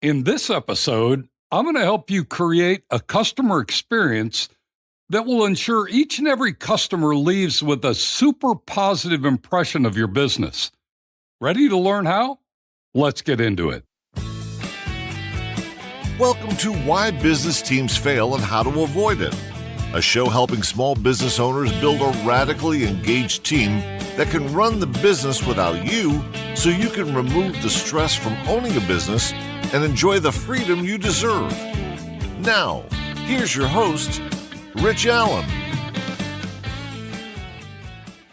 In this episode, I'm going to help you create a customer experience that will ensure each and every customer leaves with a super positive impression of your business. Ready to learn how? Let's get into it. Welcome to Why Business Teams Fail and How to Avoid It, a show helping small business owners build a radically engaged team that can run the business without you so you can remove the stress from owning a business and enjoy the freedom you deserve. Now, here's your host, Rich Allen.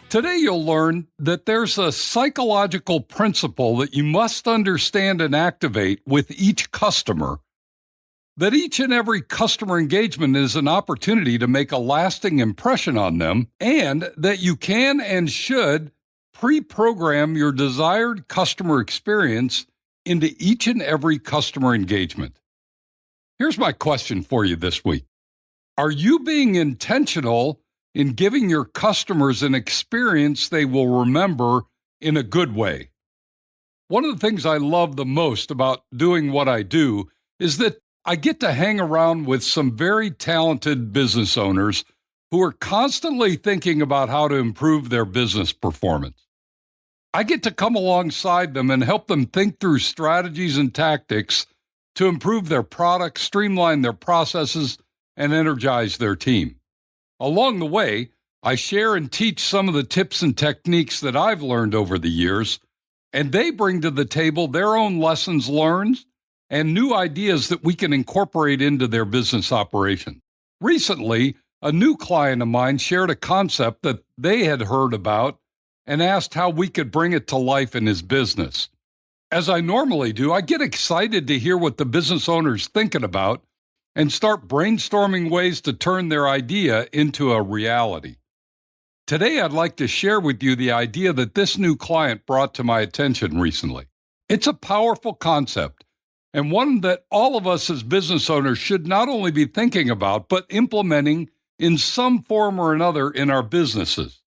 Today you'll learn that there's a psychological principle that you must understand and activate with each customer, that each and every customer engagement is an opportunity to make a lasting impression on them, and that you can and should pre-program your desired customer experience into each and every customer engagement. Here's my question for you this week. Are you being intentional in giving your customers an experience they will remember in a good way? One of the things I love the most about doing what I do is that I get to hang around with some very talented business owners who are constantly thinking about how to improve their business performance. I get to come alongside them and help them think through strategies and tactics to improve their products, streamline their processes, and energize their team. Along the way, I share and teach some of the tips and techniques that I've learned over the years, and they bring to the table their own lessons learned and new ideas that we can incorporate into their business operation. Recently, a new client of mine shared a concept that they had heard about and asked how we could bring it to life in his business. As I normally do, I get excited to hear what the business owner's thinking about and start brainstorming ways to turn their idea into a reality. Today, I'd like to share with you the idea that this new client brought to my attention recently. It's a powerful concept, and one that all of us as business owners should not only be thinking about, but implementing in some form or another in our businesses.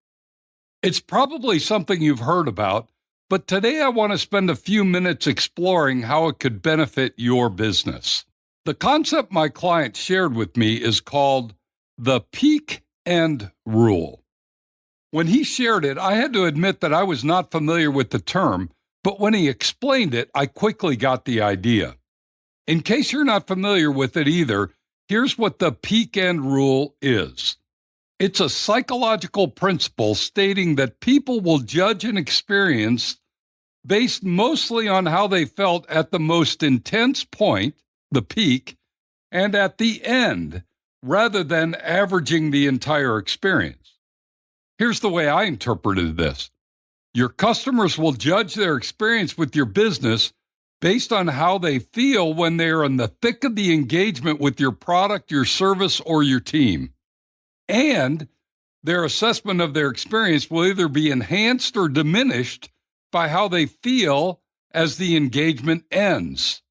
It's probably something you've heard about, but today I want to spend a few minutes exploring how it could benefit your business. The concept my client shared with me is called the peak end rule. When he shared it, I had to admit that I was not familiar with the term, but when he explained it, I quickly got the idea. In case you're not familiar with it either, here's what the peak end rule is. It's a psychological principle stating that people will judge an experience based mostly on how they felt at the most intense point, the peak, and at the end, rather than averaging the entire experience. Here's the way I interpreted this. Your customers will judge their experience with your business based on how they feel when they're in the thick of the engagement with your product, your service, or your team. And their assessment of their experience will either be enhanced or diminished by how they feel as the engagement ends.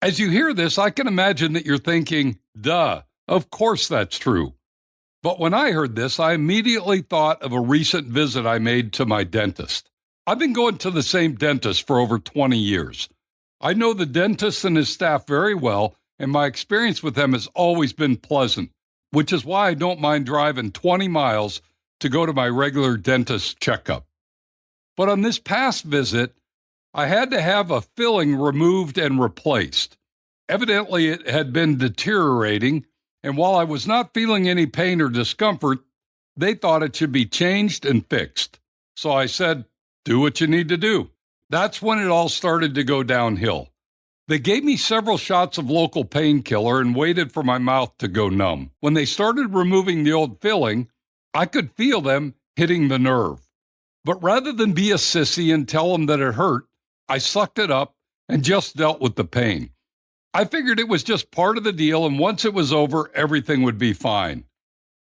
As you hear this, I can imagine that you're thinking, duh, of course that's true. But when I heard this, I immediately thought of a recent visit I made to my dentist. I've been going to the same dentist for over 20 years. I know the dentist and his staff very well, and my experience with them has always been pleasant, which is why I don't mind driving 20 miles to go to my regular dentist checkup. But on this past visit, I had to have a filling removed and replaced. Evidently, it had been deteriorating, and while I was not feeling any pain or discomfort, they thought it should be changed and fixed. So I said, do what you need to do. That's when it all started to go downhill. They gave me several shots of local painkiller and waited for my mouth to go numb. When they started removing the old filling, I could feel them hitting the nerve. But rather than be a sissy and tell them that it hurt, I sucked it up and just dealt with the pain. I figured it was just part of the deal, and once it was over, everything would be fine.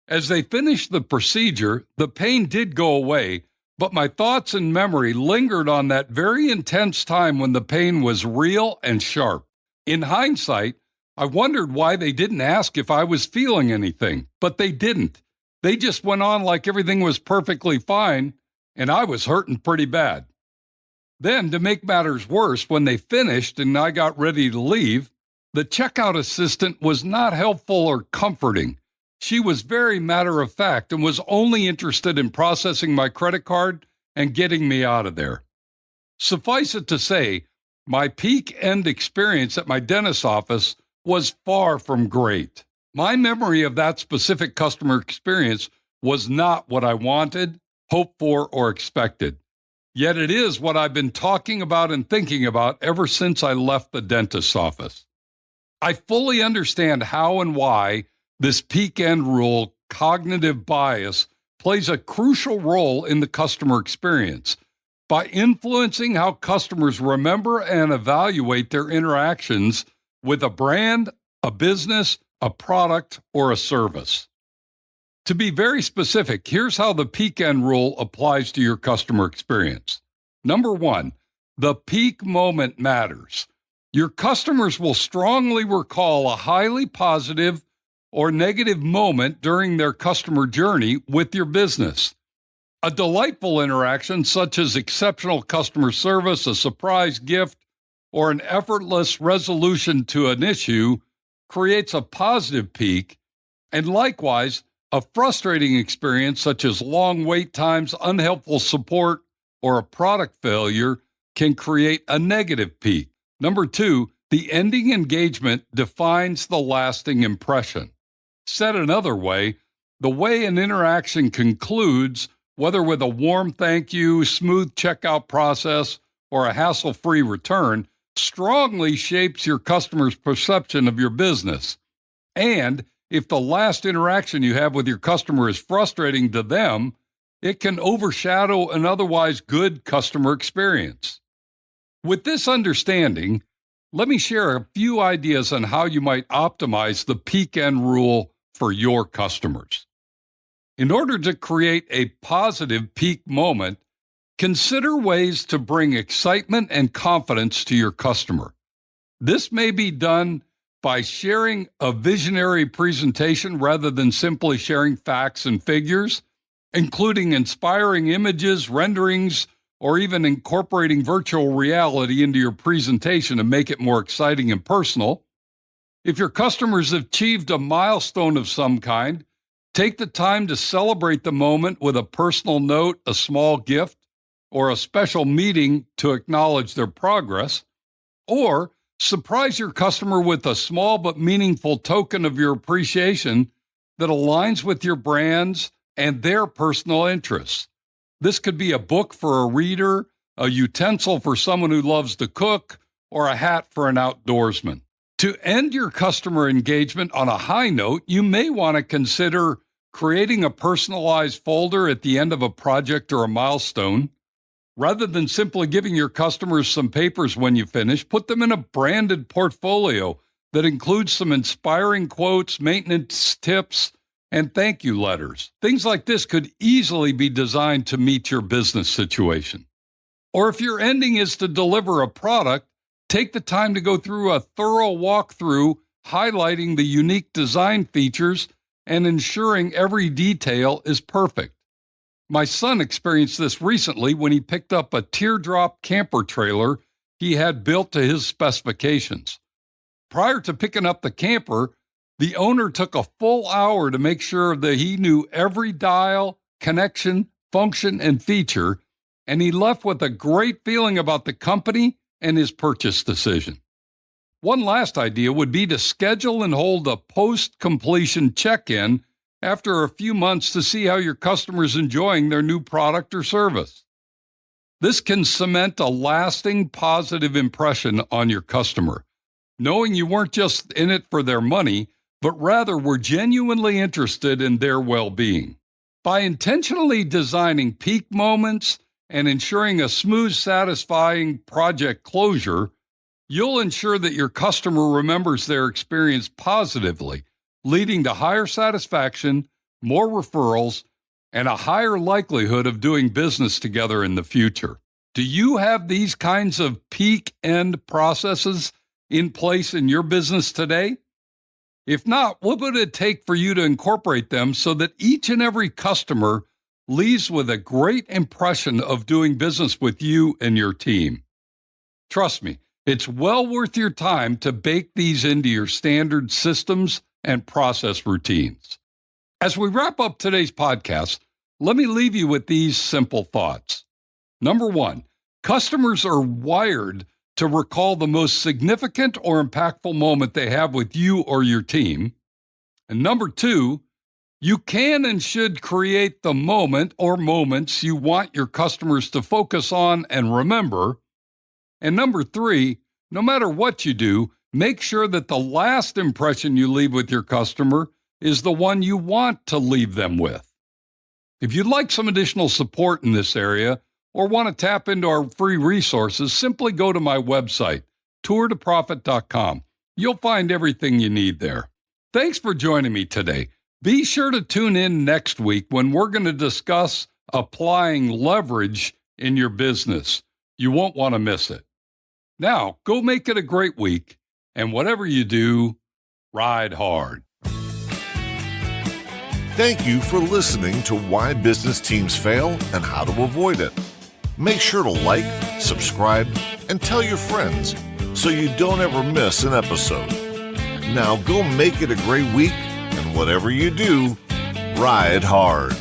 As they finished the procedure, the pain did go away, but my thoughts and memory lingered on that very intense time when the pain was real and sharp. In hindsight, I wondered why they didn't ask if I was feeling anything, but they didn't. They just went on like everything was perfectly fine, and I was hurting pretty bad. Then, to make matters worse, when they finished and I got ready to leave, the checkout assistant was not helpful or comforting. She was very matter of fact and was only interested in processing my credit card and getting me out of there. Suffice it to say, my peak end experience at my dentist's office was far from great. My memory of that specific customer experience was not what I wanted, hoped for, or expected. Yet it is what I've been talking about and thinking about ever since I left the dentist's office. I fully understand how and why this peak end rule, cognitive bias, plays a crucial role in the customer experience by influencing how customers remember and evaluate their interactions with a brand, a business, a product, or a service. To be very specific, here's how the peak end rule applies to your customer experience. Number one, the peak moment matters. Your customers will strongly recall a highly positive or negative moment during their customer journey with your business. A delightful interaction, such as exceptional customer service, a surprise gift, or an effortless resolution to an issue, creates a positive peak, and likewise, a frustrating experience, such as long wait times, unhelpful support, or a product failure, can create a negative peak. Number two, the ending engagement defines the lasting impression. Said another way, the way an interaction concludes, whether with a warm thank you, smooth checkout process, or a hassle-free return, strongly shapes your customer's perception of your business. And if the last interaction you have with your customer is frustrating to them, it can overshadow an otherwise good customer experience. With this understanding, let me share a few ideas on how you might optimize the peak end rule for your customers. In order to create a positive peak moment, consider ways to bring excitement and confidence to your customer. This may be done by sharing a visionary presentation rather than simply sharing facts and figures, including inspiring images, renderings, or even incorporating virtual reality into your presentation to make it more exciting and personal. If your customers have achieved a milestone of some kind, take the time to celebrate the moment with a personal note, a small gift, or a special meeting to acknowledge their progress, or surprise your customer with a small but meaningful token of your appreciation that aligns with your brands and their personal interests. This could be a book for a reader, a utensil for someone who loves to cook, or a hat for an outdoorsman. To end your customer engagement on a high note, you may want to consider creating a personalized folder at the end of a project or a milestone. Rather than simply giving your customers some papers when you finish, put them in a branded portfolio that includes some inspiring quotes, maintenance tips, and thank you letters. Things like this could easily be designed to meet your business situation. Or if your ending is to deliver a product, take the time to go through a thorough walkthrough highlighting the unique design features and ensuring every detail is perfect. My son experienced this recently when he picked up a teardrop camper trailer he had built to his specifications. Prior to picking up the camper, the owner took a full hour to make sure that he knew every dial, connection, function, and feature, and he left with a great feeling about the company and his purchase decision. One last idea would be to schedule and hold a post-completion check-in after a few months to see how your customer's enjoying their new product or service. This can cement a lasting positive impression on your customer, knowing you weren't just in it for their money, but rather were genuinely interested in their well-being. By intentionally designing peak moments and ensuring a smooth, satisfying project closure, you'll ensure that your customer remembers their experience positively, leading to higher satisfaction, more referrals, and a higher likelihood of doing business together in the future. Do you have these kinds of peak end processes in place in your business today? If not, what would it take for you to incorporate them so that each and every customer leaves with a great impression of doing business with you and your team. Trust me, it's well worth your time to bake these into your standard systems and process routines. As we wrap up today's podcast, let me leave you with these simple thoughts. Number one, customers are wired to recall the most significant or impactful moment they have with you or your team. And number two, you can and should create the moment or moments you want your customers to focus on and remember. And number three, no matter what you do, make sure that the last impression you leave with your customer is the one you want to leave them with. If you'd like some additional support in this area or want to tap into our free resources, simply go to my website, tourtoprofit.com. You'll find everything you need there. Thanks for joining me today. Be sure to tune in next week when we're going to discuss applying leverage in your business. You won't want to miss it. Now, go make it a great week, and whatever you do, ride hard. Thank you for listening to Why Business Teams Fail and How to Avoid It. Make sure to like, subscribe, and tell your friends so you don't ever miss an episode. Now go make it a great week, and whatever you do, ride hard.